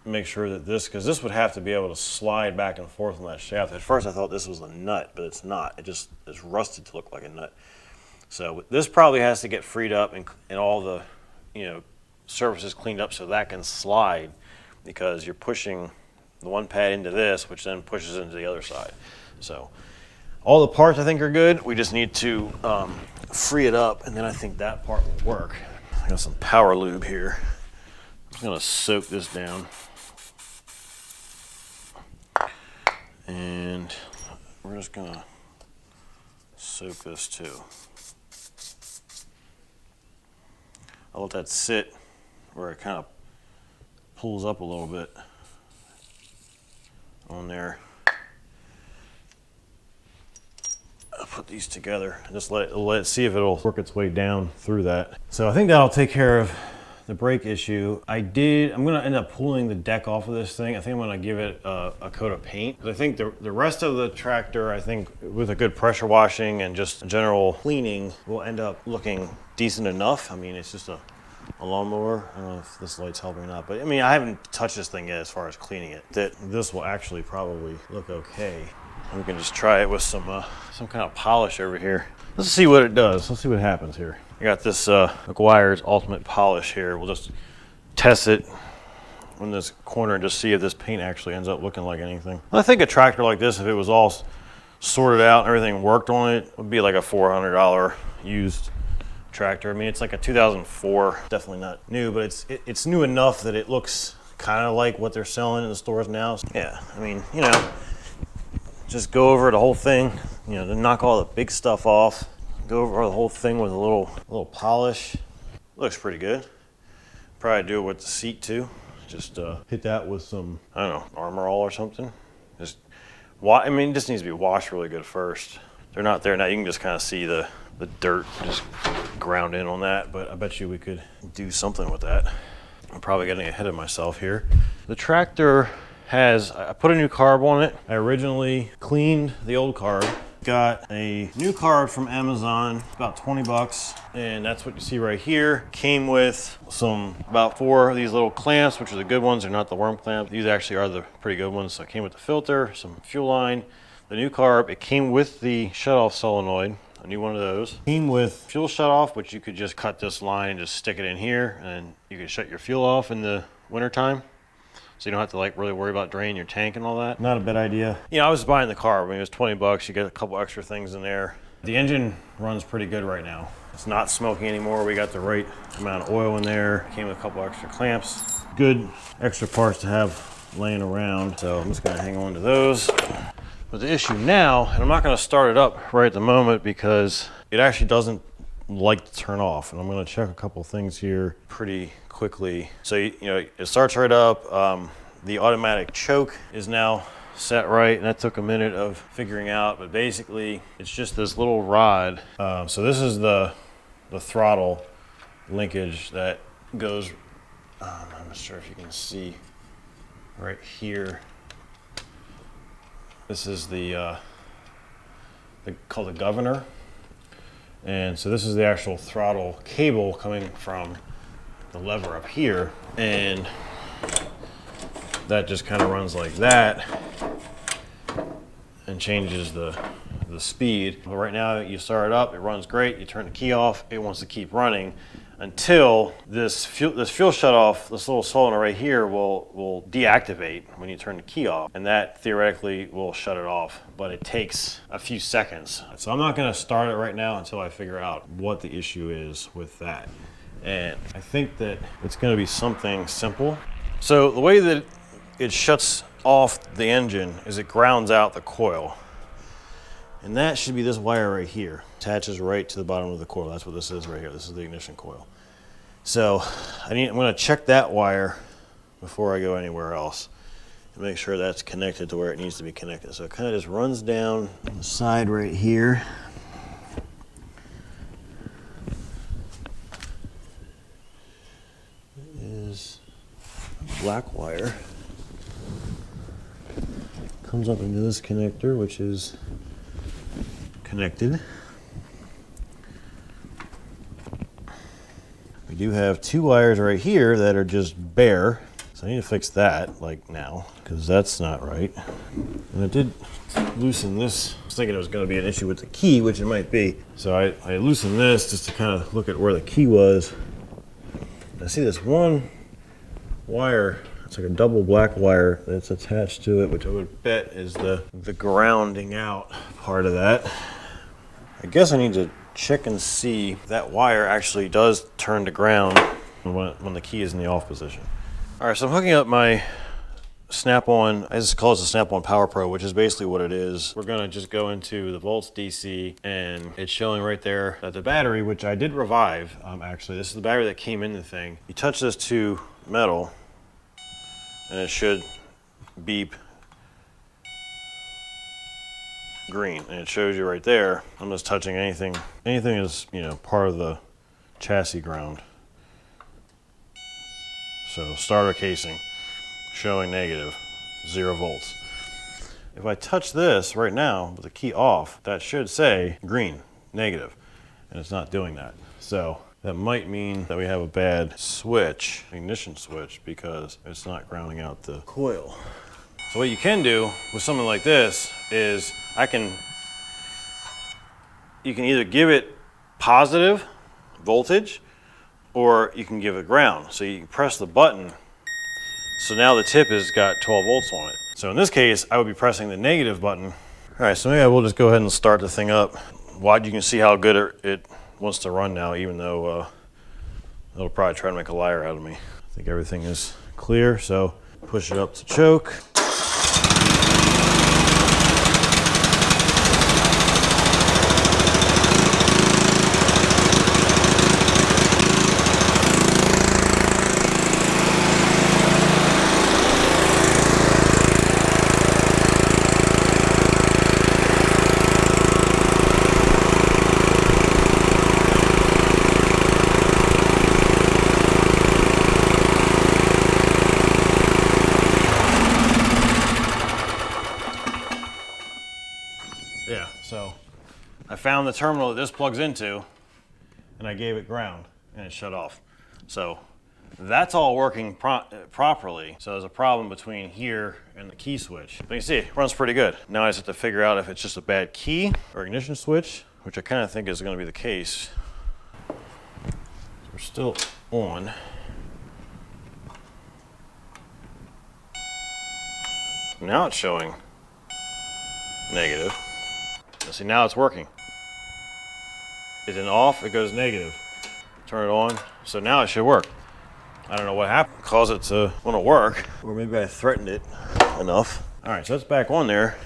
make sure that this, because this would have to be able to slide back and forth on that shaft. At first I thought this was a nut, but it's not. It's rusted to look like a nut. So this probably has to get freed up and all the, surfaces cleaned up so that can slide, because you're pushing the one pad into this, which then pushes into the other side. So all the parts I think are good. We just need to free it up, and then I think that part will work. I got some power lube here. I'm just gonna soak this down. And we're just gonna soak this too. I'll let that sit where it kind of pulls up a little bit on there. I'll put these together and just let it see if it'll work its way down through that. So I think that'll take care of the brake issue. I'm gonna end up pulling the deck off of this thing. I think I'm gonna give it a coat of paint. I think the rest of the tractor, I think with a good pressure washing and just general cleaning, will end up looking decent enough. I mean, it's just a lawnmower. I don't know if this light's helping or not, but I mean, I haven't touched this thing yet as far as cleaning it. This will actually probably look okay. We can just try it with some kind of polish over here. Let's see what it does. Let's see what happens here. I got this McGuire's Ultimate Polish here. We'll just test it in this corner and just see if this paint actually ends up looking like anything. I think a tractor like this, if it was all sorted out and everything worked on it, would be like a $400 used tractor. I mean, it's like a 2004, definitely not new, but it's new enough that it looks kind of like what they're selling in the stores now. So, yeah, I mean, just go over the whole thing, to knock all the big stuff off. Go over the whole thing with a little polish. Looks pretty good. Probably do it with the seat too. Just hit that with some, I don't know, Armor All or something. Just it just needs to be washed really good first. They're not there now. You can just kind of see the dirt just ground in on that, but I bet you we could do something with that. I'm probably getting ahead of myself here. The tractor I put a new carb on it. I originally cleaned the old carb. Got a new carb from Amazon, about 20 bucks. And that's what you see right here. Came with about 4 of these little clamps, which are the good ones. They're not the worm clamps. These actually are the pretty good ones. So it came with the filter, some fuel line, the new carb. It came with the shutoff solenoid, a new one of those. Came with fuel shutoff, which you could just cut this line and just stick it in here, and you can shut your fuel off in the wintertime. So you don't have to really worry about draining your tank and all that. Not a bad idea. I was buying the carb. I mean, it was 20 bucks. You get a couple extra things in there. The engine runs pretty good right now. It's not smoking anymore. We got the right amount of oil in there. Came with a couple extra clamps. Good extra parts to have laying around. So I'm just gonna hang on to those. But the issue now, and I'm not gonna start it up right at the moment because it actually doesn't like to turn off. And I'm gonna check a couple things here pretty quickly. So, it starts right up. The automatic choke is now set right, and that took a minute of figuring out, but basically it's just this little rod. So this is the throttle linkage that goes, I'm not sure if you can see right here. This is called the governor. And so this is the actual throttle cable coming from the lever up here, and that just kind of runs like that and changes the speed. But right now you start it up, it runs great. You turn the key off, it wants to keep running until this fuel shutoff, this little solenoid right here will deactivate when you turn the key off, and that theoretically will shut it off, but it takes a few seconds. So I'm not going to start it right now until I figure out what the issue is with that. And I think that it's going to be something simple. So the way that it shuts off the engine is it grounds out the coil. And that should be this wire right here. Attaches right to the bottom of the coil. That's what this is right here. This is the ignition coil. So I'm going to check that wire before I go anywhere else and make sure that's connected to where it needs to be connected. So it kind of just runs down the side right here. Is black wire. Comes up into this connector, which is connected. We do have 2 wires right here that are just bare. So I need to fix that, like now, because that's not right. And I did loosen this. I was thinking it was going to be an issue with the key, which it might be. So I loosened this just to kind of look at where the key was. And I see this one wire. It's like a double black wire that's attached to it, which I would bet is the grounding out part of that. I guess I need to check and see if that wire actually does turn to ground when the key is in the off position. All right, so I'm hooking up my Snap-on, I just call it the Snap-on Power Pro, which is basically what it is. We're gonna just go into the volts DC, and it's showing right there that the battery, which I did revive, actually, this is the battery that came in the thing. You touch this to metal, and it should beep green, and it shows you right there. I'm just touching anything is, you know, part of the chassis ground. So starter casing showing negative, 0 volts. If I touch this right now with the key off, that should say green, negative, and it's not doing that. So that might mean that we have a bad switch, ignition switch, because it's not grounding out the coil. So what you can do with something like this is you can either give it positive voltage or you can give it ground. So you can press the button. So now the tip has got 12 volts on it. So in this case, I would be pressing the negative button. All right, so maybe I will just go ahead and start the thing up. You can see how good it wants to run now, even though it'll probably try to make a liar out of me. I think everything is clear, so push it up to choke. Yeah, so I found the terminal that this plugs into, and I gave it ground, and it shut off. So that's all working properly. So there's a problem between here and the key switch. But you see, it runs pretty good. Now I just have to figure out if it's just a bad key or ignition switch, which I kind of think is going to be the case. So we're still on. Now it's showing negative. See, now it's working. It's in off, it goes negative. Turn it on, so now it should work. I don't know what happened, caused it to want to work, or maybe I threatened it enough. All right, so it's back on there.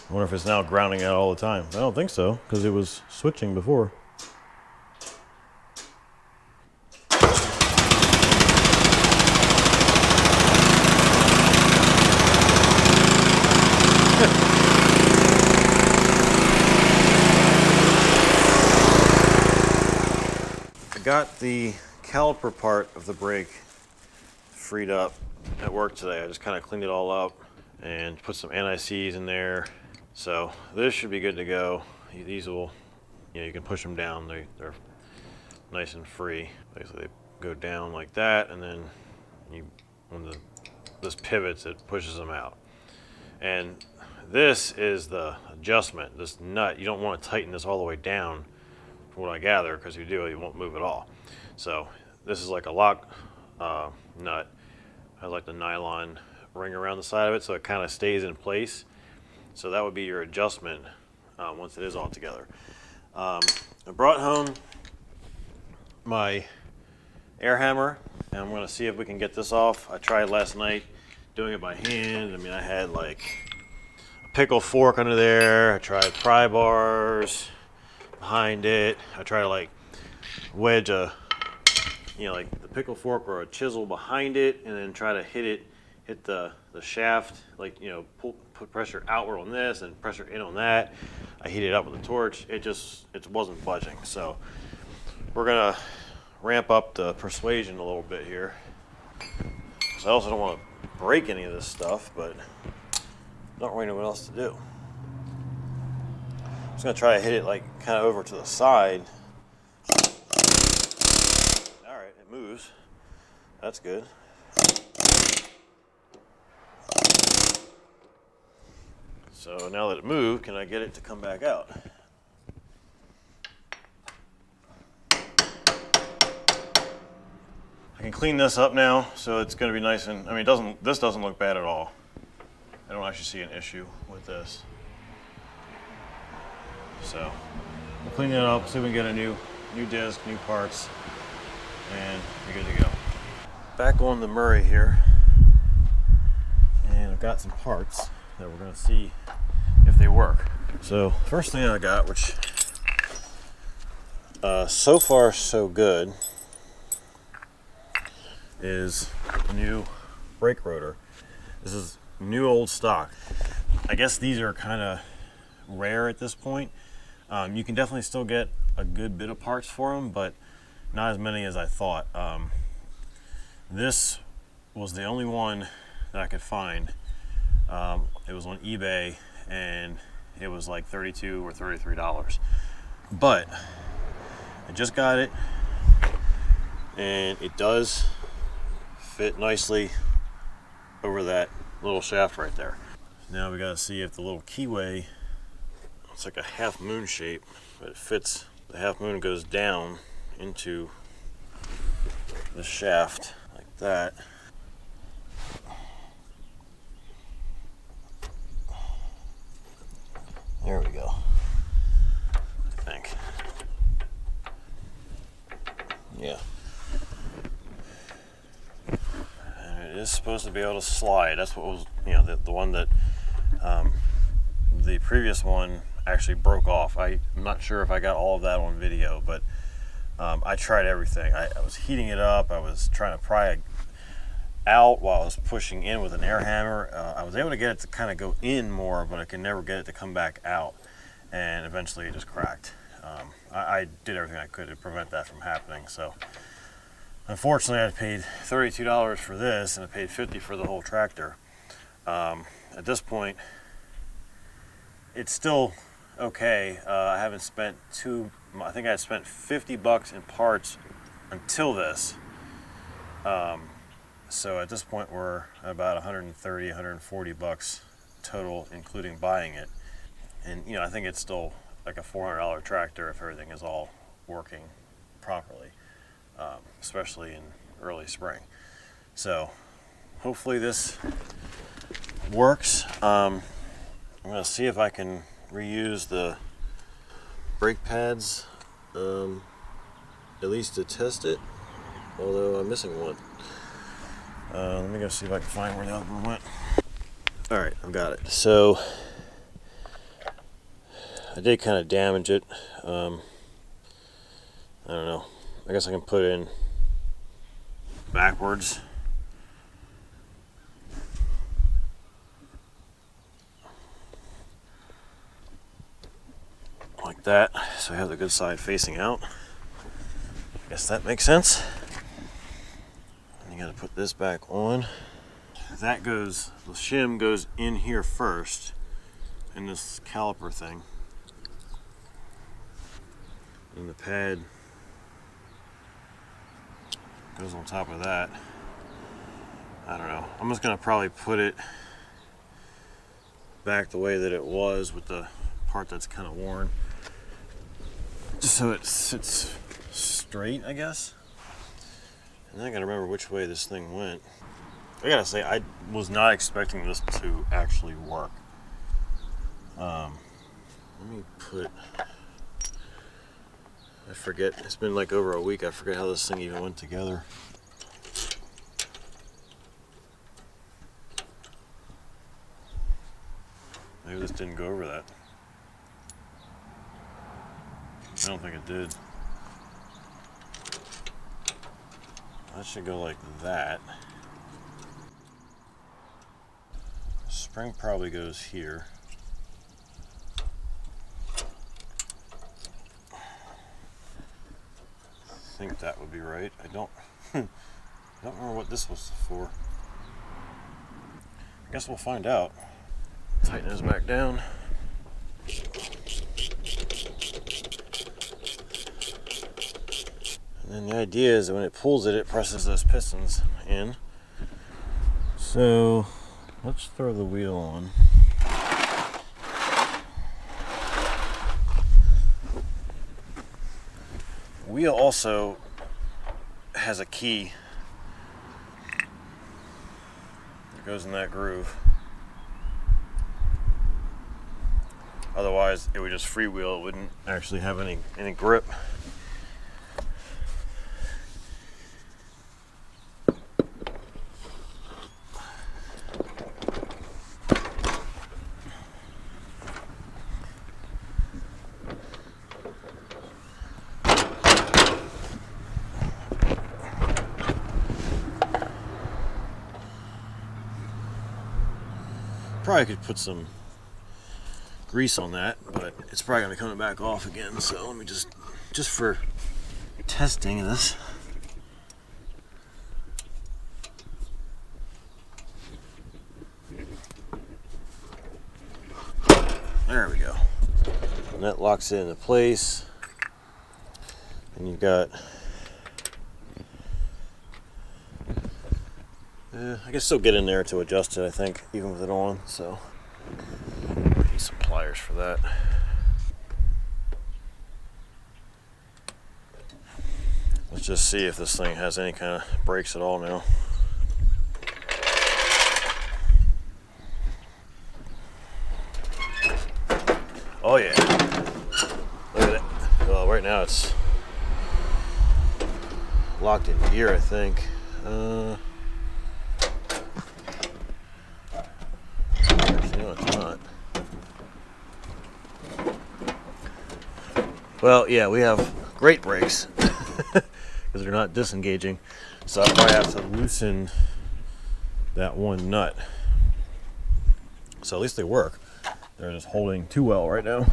I wonder if it's now grounding out all the time. I don't think so, because it was switching before. Got the caliper part of the brake freed up at work today. I just kind of cleaned it all up and put some anti-seize in there. So this should be good to go. These will, you can push them down. They're nice and free. Basically, they go down like that, and then when this pivots, it pushes them out. And this is the adjustment. This nut, you don't want to tighten this all the way down, from what I gather, because if you do, it won't move at all. So this is like a lock nut. I like the nylon ring around the side of it, so it kind of stays in place. So that would be your adjustment once it is all together. I brought home my air hammer, and I'm going to see if we can get this off. I tried last night doing it by hand. I mean, I had like a pickle fork under there. I tried pry bars behind it. I try to like wedge like the pickle fork or a chisel behind it, and then try to hit the shaft, like, put pressure outward on this and pressure in on that. I heat it up with a torch. It wasn't budging. So we're gonna ramp up the persuasion a little bit here. So I also don't want to break any of this stuff, but Don't really know what else to do. I'm just gonna try to hit it like kind of over to the side. All right, it moves. That's good. So now that it moved, can I get it to come back out? I can clean this up now, so it's going to be nice and, I mean, this doesn't look bad at all. I don't actually see an issue with this. So we'll clean it up, see if we can get a new disc, new parts, and we're good to go. Back on the Murray here, and I've got some parts that we're going to see if they work. So first thing I got, which so far so good, is a new brake rotor. This is new old stock. I guess these are kind of rare at this point. You can definitely still get a good bit of parts for them, but not as many as I thought. This was the only one that I could find. It was on eBay and it was like $32 or $33. But I just got it and it does fit nicely over that little shaft right there. Now we gotta see if the little keyway, it's like a half moon shape, but it fits. The half moon goes down into the shaft like that. There we go, I think. Yeah. And it is supposed to be able to slide. That's what was, you know, the one that the previous one actually broke off. I'm not sure if I got all of that on video, but I tried everything. I was heating it up. I was trying to pry it out while I was pushing in with an air hammer. I was able to get it to kind of go in more, but I could never get it to come back out. And eventually it just cracked. I did everything I could to prevent that from happening. So unfortunately I paid $32 for this and I paid $50 for the whole tractor. At this point, it's still okay. I haven't spent I think I had spent $50 in parts until this. So at this point we're about 130, 140 bucks total, including buying it. And you know, I think it's still like a $400 tractor if everything is all working properly, especially in early spring. So hopefully this works. I'm gonna see if I can reuse the brake pads, at least to test it, although I'm missing one. Let me go see if I can find where the other one went. All right, I've got it. So I did kind of damage it. I don't know. I guess I can put it in backwards. Like that, so I have the good side facing out. I guess that makes sense. And you gotta put this back on. That goes, the shim goes in here first, in this caliper thing. And the pad goes on top of that. I don't know. I'm just gonna probably put it back the way that it was with the part that's kind of worn, just so it sits straight, I guess. And then I gotta remember which way this thing went. I gotta say, I was not expecting this to actually work. Let me put, I forget, it's been like over a week, I forget how this thing even went together. Maybe this didn't go over that. I don't think it did. That should go like that. Spring probably goes here. I think that would be right. I don't remember what this was for. I guess we'll find out. Tighten this back down. And then the idea is that when it pulls it, it presses those pistons in. So let's throw the wheel on. Wheel also has a key that goes in that groove. Otherwise, it would just freewheel. It wouldn't actually have any grip. Probably could put some grease on that, but it's probably gonna be coming back off again. So let me just for testing this. There we go. And that locks it into place. And you've got, I can still get in there to adjust it, I think, even with it on. So need some pliers for that. Let's just see if this thing has any kind of brakes at all now. Oh yeah. Look at it. Well, right now it's locked in gear, I think. Actually, no, it's not. Well, yeah, we have great brakes because they're not disengaging. So I probably have to loosen that one nut. So at least they work. They're just holding too well right now.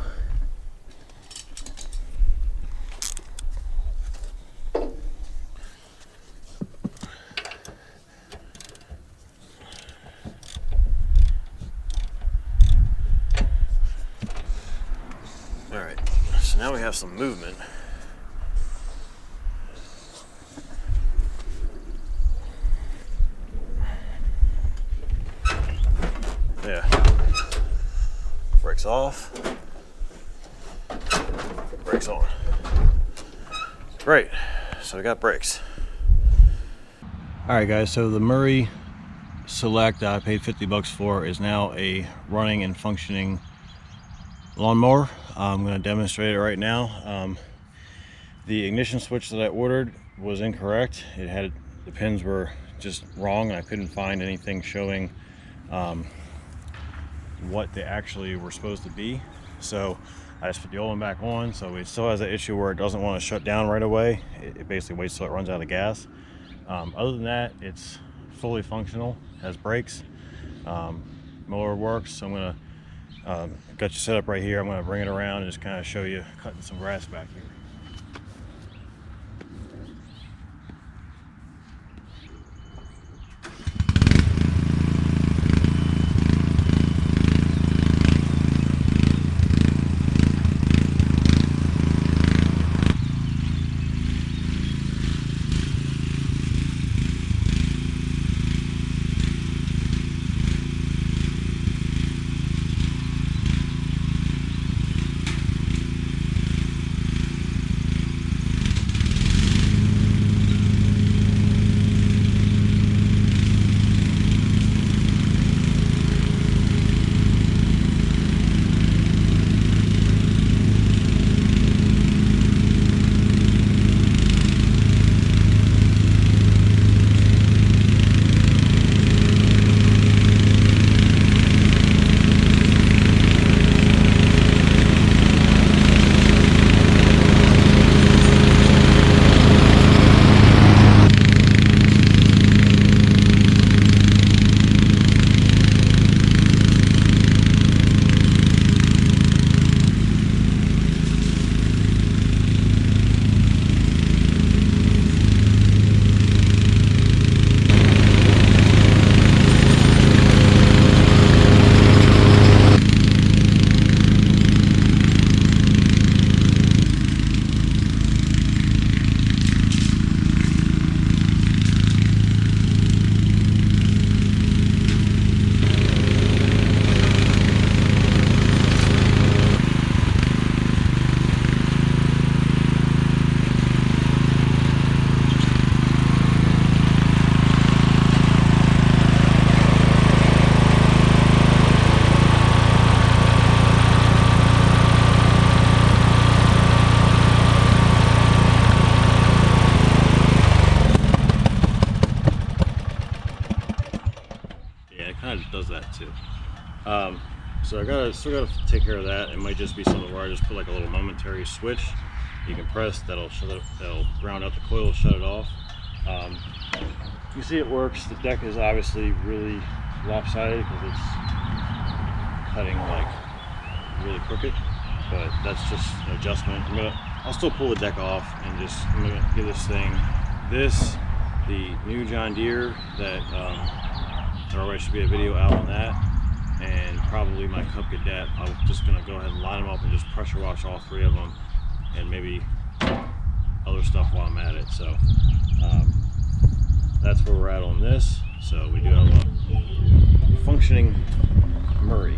All right, so now we have some movement. Yeah. Brakes off. Brakes on. Great. So we got brakes. All right, guys. So the Murray Select that I paid 50 bucks for is now a running and functioning lawnmower. I'm going to demonstrate it right now. The ignition switch that I ordered was incorrect. It had, the pins were just wrong, and I couldn't find anything showing what they actually were supposed to be. So I just put the old one back on. So it still has that issue where it doesn't want to shut down right away. It basically waits till it runs out of gas. Other than that, it's fully functional, has brakes, mower works. So I'm gonna got you set up right here. I'm gonna bring it around and just kind of show you cutting some grass back here. and it kind of does that too. So I still gotta take care of that. It might just be something where I just put like a little momentary switch you can press that'll round out the coil, shut it off. You see it works. The deck is obviously really lopsided because it's cutting like really crooked, but that's just an adjustment. I'll still pull the deck off and I'm gonna give this thing the new John Deere that there already should be a video out on that, and probably my Cub Cadet. I'm just gonna go ahead and line them up and just pressure wash all 3 of them, and maybe other stuff while I'm at it. So that's where we're at on this. So we do have a functioning Murray.